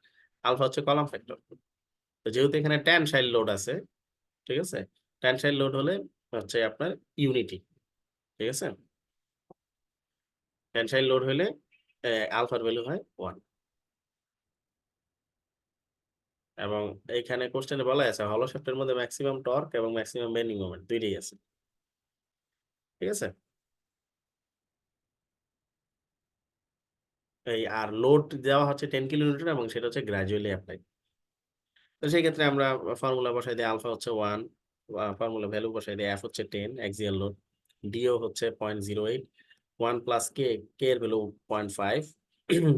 alpha হচ্ছে কলাম ফ্যাক্টর। তো যেহেতু এখানে টেনসাইল লোড আছে, ঠিক আছে, টেনসাইল লোড হলে হচ্ছে আপনার ইউনিটি, ঠিক আছে, টেনসাইল লোড হলে আলফার ভ্যালু হয় 1। এবং এইখানে কোশ্চেনে বলা আছে হলো শ্যাফটের মধ্যে ম্যাক্সিমাম টর্ক এবং ম্যাক্সিমাম বেন্ডিং মোমেন্ট দুইটাই আছে, ঠিক আছে। এই আর লোড দেওয়া হচ্ছে 10 কিলোনিউটন এবং সেটা হচ্ছে গ্র্যাজুয়ালি অ্যাপ্লাই। তো সেই ক্ষেত্রে আমরা ফর্মুলা বসাই দিই, আলফা হচ্ছে 1, ফর্মুলা ভ্যালু বসাই দিই, এফ হচ্ছে 10 অ্যাক্সিয়াল লোড, ডিও হচ্ছে 0.08, 1 প্লাস কে, কে এর ভ্যালু 0.5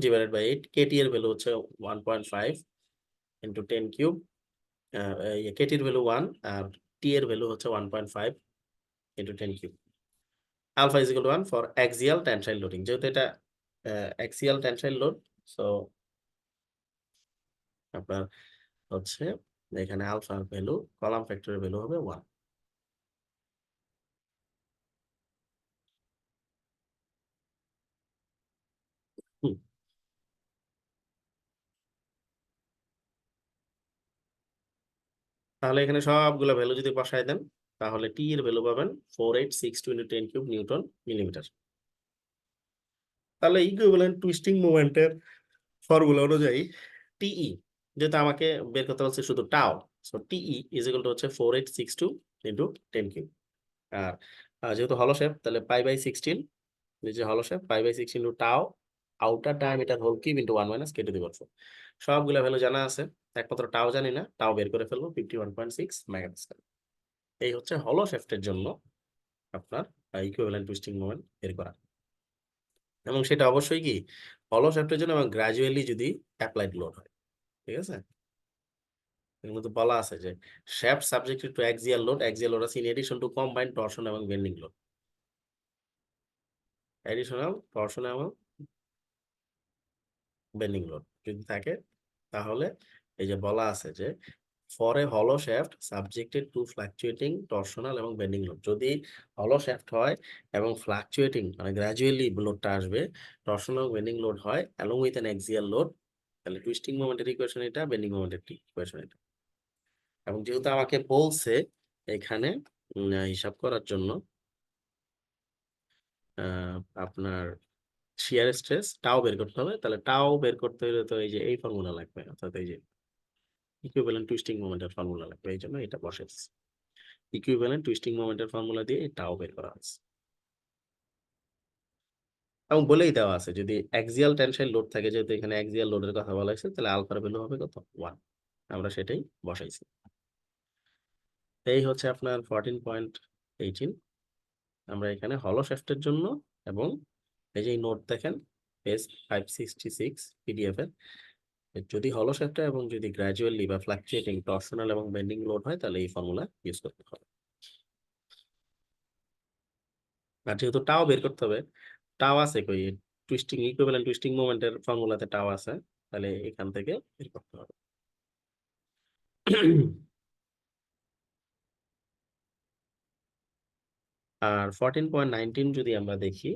ডিভাইডেড বাই 8, কেটি এর ভ্যালু হচ্ছে 1.5 ইন্টু 10 কিউব, কেটির ভ্যালু 1 আর টি এর ভ্যালু হচ্ছে 1.5 into 10 cube. Alpha is equal to 1 for axial tensile loading, যেহেতু এটা অ্যাক্সিয়াল টেনসাইল লোড, সো আপনার হচ্ছে এখানে আলফার ভ্যালু কলাম ফ্যাক্টরের ভ্যালু হবে 1। তাহলে এখানে সবগুলো ভ্যালু যদি বসায় দেন তাহলে টি এর ভ্যালু পাবেন 4862 ইনটু 10 কিউব নিউটন মিলিমিটার। তাহলে ইকুইভ্যালেন্ট টুইস্টিং মোমেন্টের ফর্মুলা অনুযায়ী টিই, যেহেতু আমাকে বের করতে বলছে শুধু tau, so T E is equal to হচ্ছে 4862 ইনটু 10 কিউব। আর যেহেতু হলো শেপ তাহলে পাই বাই 16, নিচে hollow shape pi by 16 into tau outer diameter whole cube into 1 minus K to the power 4। সবগুলো ভ্যালু জানা আছে, একমাত্র টাও জানি না, টাও বের করে ফেলবো 51.6 মেগাপাস্কেল। এই হচ্ছে হলো শেফটের জন্য আপনার ইকুইভ্যালেন্ট টুইস্টিং মোমেন্ট বের করা, এবং সেটা অবশ্যই কি হলো শেফটের জন্য এবং গ্র্যাজুয়ালি যদি অ্যাপ্লাইড লোড হয়, ঠিক আছে। এর মধ্যে বলা আছে যে shaft subjected to axial load আছে in addition to combined torsion এবং বেন্ডিং লোড, এডিশনাল টরশন এবং বেন্ডিং লোড যদি থাকে, তাহলে এই যে বলা আছে যে ফর এ হলো shaft subjected two fluctuating torsional এবং বেন্ডিং লোড, যদি হলো শ্যাফট হয় এবং ফ্লাকচুয়েটিং মানে গ্র্যাজুয়ালি লোডটা আসবে, টরশনাল এবং বেন্ডিং লোড হয় along with an axial load, তাহলে টুইস্টিং মোমেন্টের ইকুয়েশন এটা, বেন্ডিং মোমেন্টের ইকুয়েশন এটা। এবং যেহেতু আমাকে বলছে এখানে হিসাব করার জন্য আপনার শিয়ার স্ট্রেস টাও বের করতে হবে, তাহলে টাও বের করতে হলে তো এই যে এই ফর্মুলা লাগবে, অর্থাৎ এই যে ইকুইভ্যালেন্ট টুইস্টিং মোমেন্টের ফর্মুলা লাগবে, এই জন্য এটা বসেছে। ইকুইভ্যালেন্ট টুইস্টিং মোমেন্টের ফর্মুলা দিয়ে টাও বের করা হয়েছে। এবং বলেই দেওয়া আছে যদি অ্যাক্সিয়াল টেনসাইল লোড থাকে, যেহেতু এখানে অ্যাক্সিয়াল লোডের কথা বলা হয়েছে, তাহলে আলফার ভ্যালু হবে কত 1। আমরা সেটাই বসাইছি। এই হচ্ছে আপনার 14.18। আমরা এখানে হলো শ্যাফটের জন্য এবং এই যে নোট দেখেন পেজ 566 পিডিএফ এর, যদি হলো শ্যাফট এবং যদি গ্র্যাজুয়ালি বা ফ্লাকচুয়েটিং টর্শনাল এবং বেন্ডিং লোড হয় তাহলে এই ফর্মুলা ইউজ করতে হবে। আর যেহেতু টাও বের করতে হবে, টাও আছে কই, টুইস্টিং ইকুইভ্যালেন্ট টুইস্টিং মোমেন্টের ফর্মুলাতে টাও আছে, তাহলে এখান থেকে বের করতে হবে। আর 14.19 যদি আমরা দেখি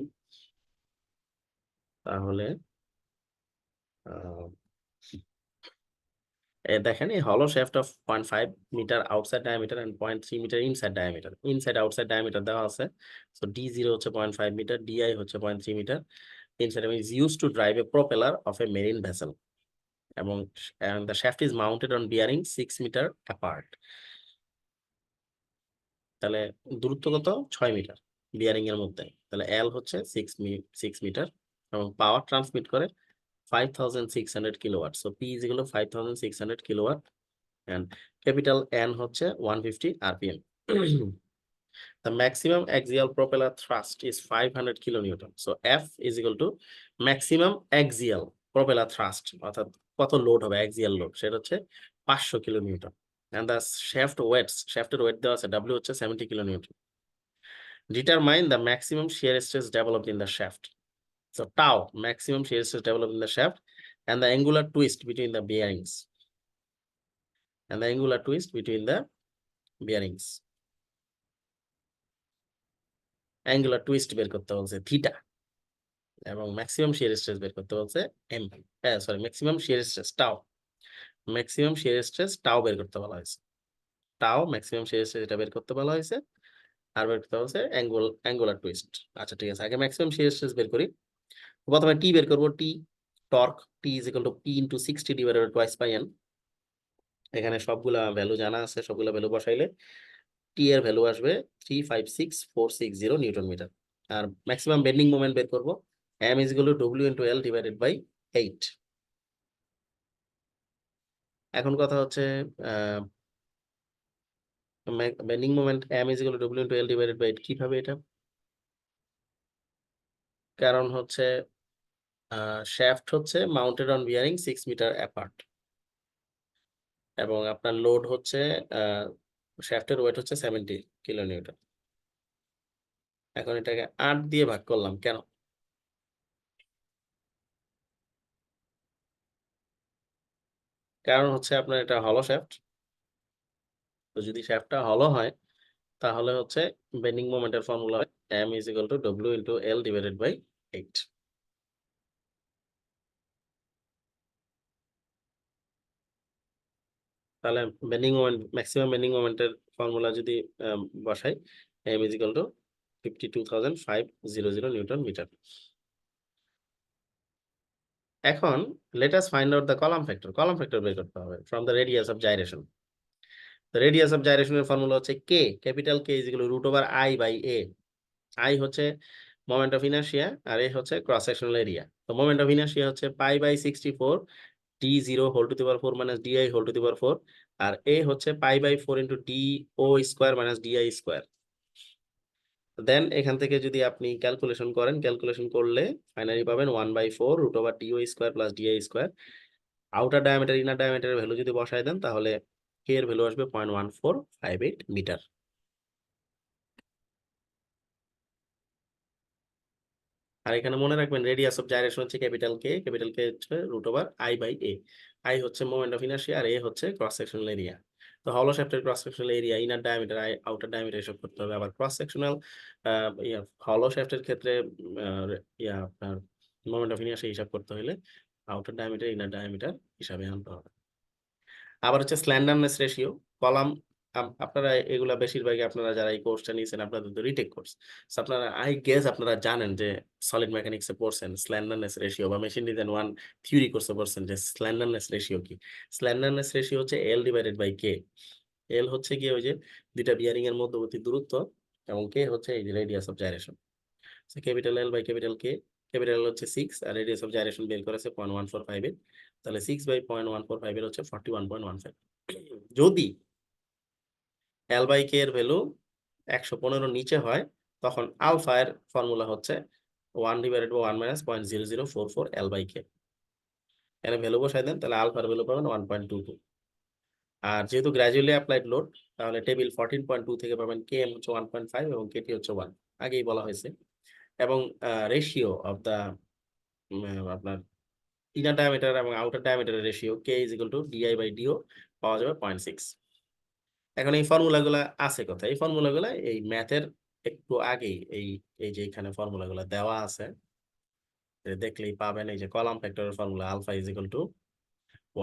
তাহলে দেখেন এই হলো shaft of 0.5 metre outside diameter and 0.3 metre inside diameter, inside outside diameter দেওয়া আছে। সো D0 হচ্ছে 0.5 মিটার, DI হচ্ছে 0.3 metre, inside is used to drive a propeller of a marine vessel এবং the shaft is mounted on bearing 6 metre apart. তাহলে দূরত্ব কত 6 metre bearing এর মধ্যে, তাহলে এল হচ্ছে 6 মিটার এবং পাওয়ার ট্রান্সমিট করে 5600 kilowatt. So P is equal two 5600 kilowatt and capital N হচ্ছে 150 rpm. The maximum axial propeller thrust is 500 kilonewton. So F is equal to maximum axial propeller thrust, অর্থাৎ কত load হবে axial লোড, সেটা হচ্ছে 500 কিলোনিউটন। and the shaft weights, শ্যাফটের weight দেওয়া আছে W হচ্ছে 70 কিলোনিউটন। Determine the maximum shear stress developed in the shaft. So tau, maximum shear stress developed in the shaft, and the angular twist between the bearings. And the angular twist between the bearings. Angular twist বের করতে বলছে theta, এবং maximum shear stress বের করতে বলছে M, sorry maximum shear stress tau, maximum shear stress tau বের করতে বলা হয়েছে। টাও ম্যাক্সিমাম শিয়ার স্ট্রেস এটা বের করতে বলা হয়েছে, আর বের করতে বলছে অ্যাঙ্গুলার টুইস্ট। আচ্ছা ঠিক আছে, আগে ম্যাক্সিমাম শিয়ার স্ট্রেস বের করি। প্রথমে টি বের করব, T torque, T is equal to P into 60 divided by twice by N. এখানে সবগুলা ভ্যালু জানা আছে, সবগুলা ভ্যালু বসাইলে টি এর ভ্যালু আসবে 356,460 নিউটন মিটার। আর ম্যাক্সিমাম বেন্ডিং মোমেন্ট বের করব, m is equal to w into l divided by 8। এখন কথা হচ্ছে bending moment m is equal to w into l divided by 8 কিভাবে এটা, কারণ হচ্ছে শ্যাফট হচ্ছে mounted on bearing 6 metre apart এবং আপনার লোড হচ্ছে শ্যাফটের ওয়েট হচ্ছে 70 কিলোনিউটন। এখন এটাকে 8 দিয়ে ভাগ করলাম কেন, কারণ হচ্ছে আপনার এটা হলো শ্যাফট। তো যদি শ্যাফটটা হলো হয় তাহলে হচ্ছে বেন্ডিং মোমেন্টের ফর্মুলা হয় m is equal to w into l divided by 8। তাহলে বেন্ডিং মোমেন্ট, ম্যাক্সিমাম বেন্ডিং মোমেন্টের ফর্মুলা যদি বসাই, m is equal to 52,500 newton metre. এখন let us find out the column factor, column factor বের করতে হবে from the radius of gyration। the radius of gyration এর formula হচ্ছে k, capital k is equal to root over I by a। I হচ্ছে moment of inertia আর A হচ্ছে cross sectional area. তো moment of inertia হচ্ছে pi by 64 d0 whole to the power 4 minus di whole to the power 4, আর A হচ্ছে pi by 4 into do square minus di square. Then এখান থেকে যদি আপনি ক্যালকুলেশন করেন, ক্যালকুলেশন করলে ফাইনালি পাবেন 1/4 root over do square plus di square. Outer diameter inner ডায়ামিটারের ভ্যালু যদি বসায় দেন তাহলে কে এর ভ্যালু আসবে 0.1458 মিটার। আর এখানে মনে রাখবেন রেডিয়াস অফ জাইরেশন হচ্ছে ক্যাপিটাল কে হচ্ছে root over I by A. I হচ্ছে মোমেন্ট অফ ইনার্শিয়া আর এ হচ্ছে ক্রস সেকশনাল এরিয়া। তো হলো শ্যাফটের cross sectional area, inner diameter, outer diameter এসব করতে হবে। আবার ক্রস সেকশনাল হলো শ্যাফটের ক্ষেত্রে আপনার মোমেন্ট অফ ইনার্শিয়া হিসাব করতে হলে আউটার ডায়ামিটার ইনার ডায়ামিটার হিসাবে আনতে হবে। আবার হচ্ছে স্ল্যান্ডারনেস রেশিও কলাম, আপনারা এগুলা বেশিরভাগই আপনারা যারা এই কোর্সটা নিয়েছেন আপনাদের তো রিটেক কোর্স, আপনারা আই গেস আপনারা জানেন যে সলিড মেকানিক্সে পড়ছেন স্ল্যান্ডারনেস রেশিও বা মেশিন ডিজাইন 1 থিওরি কোর্সে পড়ছেন যে স্ল্যান্ডারনেস রেশিও কি। স্ল্যান্ডারনেস রেশিও হচ্ছে এল ডিভাইডেড বাই কে। এল হচ্ছে কি ওই যে দুইটা বিয়ারিং এর মধ্যবর্তী দূরত্ব এবং কে হচ্ছে এই যে radius of gyration. Capital L by capital K capital হচ্ছে 6 আর রেডিয়াস অফ জাইরেশন বের করেছে 0.1458, তাহলে 6/0.145 এর হচ্ছে 41.15। যদি L বাই K এর ভ্যালু 115 নিচে হয়, তখন আলফা এর ফর্মুলা হচ্ছে 1/1 - 0.0044 L বাই K। এখানে ভ্যালু বসাই দেন, তাহলে আলফার ভ্যালু পাবেন 1.22। আর যেহেতু গ্র্যাজুয়ালি অ্যাপ্লাইড লোড, তাহলে টেবিল 14.2 থেকে পাবেন Km হচ্ছে 1.5 এবং কেটি হচ্ছে 1, আগেই বলা হয়েছে। এবং রেশিও অফ দা আপনার ইনার ডায়ামিটার এবং আউটার ডায়ামিটারের ratio K is equal to DI/DO পাওয়া যাবে 0.6। এখন এই ফর্মুলাগুলা আছে কোথায়? এই ফর্মুলাগুলা এই ম্যাথের একটু আগেই এই যে এখানে ফর্মুলাগুলা দেওয়া আছে, দেখলেই পাবেন। এই যে কলাম ফ্যাক্টরের formula alpha is equal to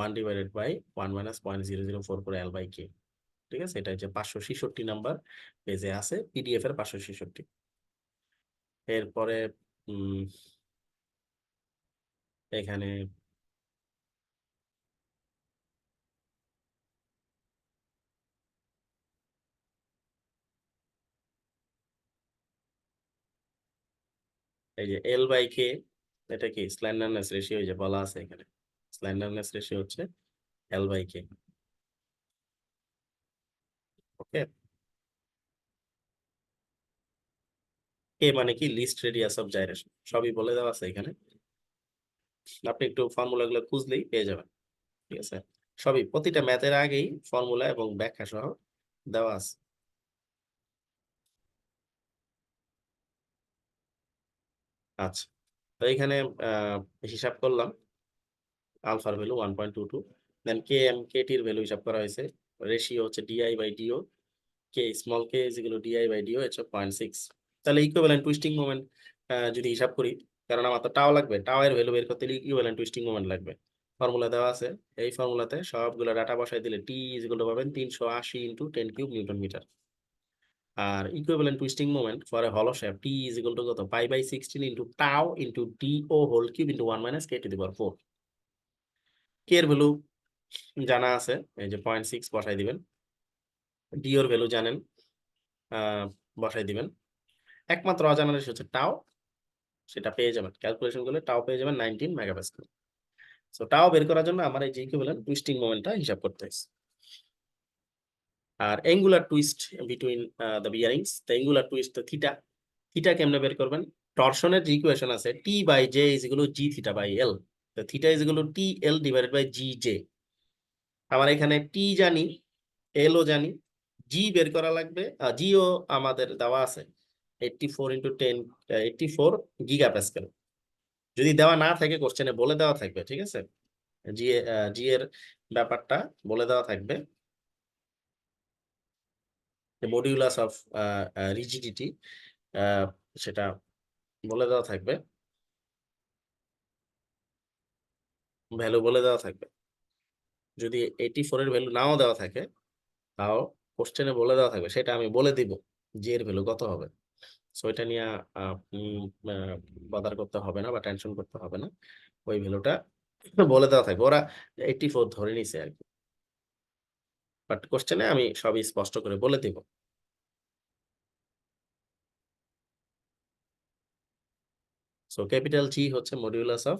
1/1 - 0.0044 L বাই K। ঠিক আছে, এটা হচ্ছে 566 নাম্বার পেজে আছে, পিডিএফ এর 566। এরপরে উম এখানে এই যে L বাই K, এটা কি স্ল্যান্ডারনেস রেশিও, যে বলা আছে এখানে স্ল্যান্ডারনেস রেশিও হচ্ছে L বাই K। ওকে, K মানে কি লিস্ট রেডিয়াস অফ জাইরেশন, সবই বলে দেওয়া আছে এখানে। আপনি একটু ফর্মুলা গুলো খুঁজলেই পেয়ে যাবেন। ঠিক আছে, সবই প্রতিটা ম্যাথের আগেই ফর্মুলা এবং ব্যাখ্যা সহ দেওয়া আছে। আচ্ছা, তো এখানে আহ, হিসাব করলাম আলফার ভ্যালু 1.22, দেন কে এম কে টির ভ্যালু হিসাব করা হয়েছে। রেশিও হচ্ছে DI/DO, K small K is equal to DI/DO হচ্ছে 0.6। তাহলে ইকুইভ্যালেন্ট টুইস্টিং মোমেন্ট যদি হিসাব করি, কারণ আমার তো টাও লাগবে, টাও এর ভ্যালু বের করতে হলে ইকুইভ্যালেন্ট টুইস্টিং মোমেন্ট লাগবে। ফর্মুলা দেওয়া আছে, এই ফর্মুলাতে সবগুলো ডাটা বসাই দিলে টি ইজ ইকুয়াল টু পাবেন 380 × 10³ নিউটন মিটার। আর equivalent twisting moment for a hollow shape T is equal to কত, পাই/16 × টাও × DO হোল কিউব × 1 - K⁴। কে এর ভ্যালু জানা আছে, এই যে 0.6 বসাই দিবেন। ডি এর ভ্যালু জানেন, বসাই দিবেন। একমাত্র অজানা রাশি হচ্ছে টাও, সেটা পেয়ে যাবেন ক্যালকুলেশন করলে, টাও পেয়ে যাবেন 19 মেগাপাস্কেল। সো টাও বের করার জন্য আমার এই যে ইকুইভ্যালেন্ট টুইস্টিং মোমেন্টটা হিসাব করতে হবে। আর angular twist between the bearings, the angular twist theta, theta কেমনে বের করবেন? টরশনের যে ইকুয়েশন আছে T/J is equal to G⁵/L, তো theta is equal two TL/GJ। আমার এখানে টি জানি, এল ও জানি, জি বের করা লাগবে, জিও আমাদের দেওয়া আছে 84 × 10 84 গিগাপ্যাসকেল। যদি দেওয়া না থাকে কোশ্চেনে বলে দেওয়া থাকবে, ঠিক আছে, জি জি এর ব্যাপারটা বলে দেওয়া থাকবে, মডিউলাস অফ রিজিডিটি, সেটা বলে দেওয়া থাকবে, ভ্যালু বলে দেওয়া থাকবে। যদি 84 এর ভ্যালু নাও দেওয়া থাকে, তাও কোশ্চেনে বলে দেওয়া থাকবে, সেটা আমি বলে দিব জি এর ভ্যালু কত হবে। সো এটা নিয়ে আপনি বদার করতে হবে না বা টেনশন করতে হবে না, ওই ভ্যালুটা বলে দেওয়া থাকবে, ওরা 84 ধরে নিছে আর কি, বাট কোশ্চেনে আমি সবই স্পষ্ট করে বলে দিব। সো ক্যাপিটাল জি হচ্ছে মডিউলাস অফ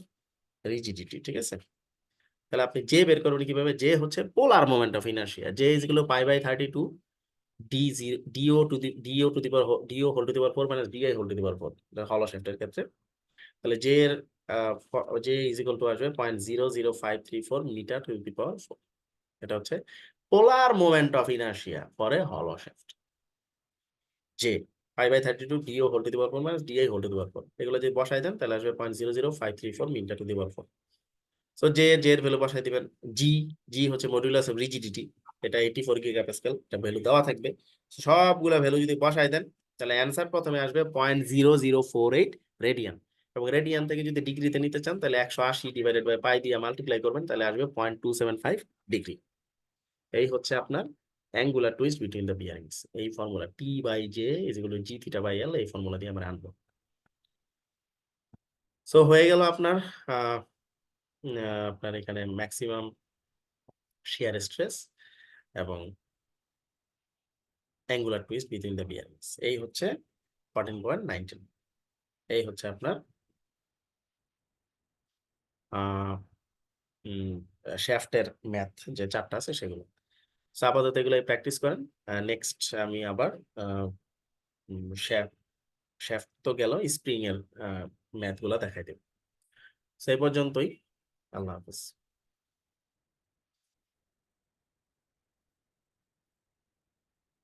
রিজিডিটি, ঠিক আছে। তাহলে আপনি জে বের করবেন কিভাবে? জে হচ্ছে polar moment of inertia, J is equal পাই/32 DO whole to the power 4 - DI whole to the power 4, হলো শেফটের ক্ষেত্রে। তাহলে জে এর জে ইজ ইকুয়াল টু আসবে 0.00534 মিটার টু দি পাওয়ার 4। এটা হচ্ছে polar moment of inertia for a hollow shaft. J পাই/32 DO whole to the power 4 - DI whole to the power 4, এগুলো যদি বসাই দেন তাহলে আসবে 0.00534 metre to the power 4। So J এর ভ্যালু বসাই দিবেন। জি, জি হচ্ছে মডুলাস অফ রিজিডিটি, এটা 84 গিগাপাস্কেল, এটা ভ্যালু দেওয়া থাকবে। সবগুলা ভ্যালু যদি বসাই দেন, তাহলে অ্যান্সার প্রথমে আসবে 0.0048 রেডিয়ান, এবং রেডিয়ান থেকে যদি ডিগ্রিতে নিতে চান তাহলে 180/পাই দিয়ে মাল্টিপ্লাই করবেন, তাহলে আসবে 0.275 ডিগ্রি। এই হচ্ছে আপনার angular twist between the bearings. এই formula T/J is equal to G⁵/L, এই ফর্মুলা দিয়ে আমরা আনবো। সো হয়ে গেল আপনার আহ আপনার এখানে ম্যাক্সিমাম শিয়ার স্ট্রেস এবং angular twist between the bearings. এই হচ্ছে 14.19, এই হচ্ছে আপনার শ্যাফটের ম্যাথ যে ৪ টা আছে সেগুলো। সো আপাতত এগুলাই প্র্যাকটিস করেন। নেক্সট আমি আবার আ উম শ্যাফট শ্যাফট তো গেল, স্প্রিং এর ম্যাথ গুলা দেখাই দেব। সো এই পর্যন্তই। আল্লাহ হাফেজ।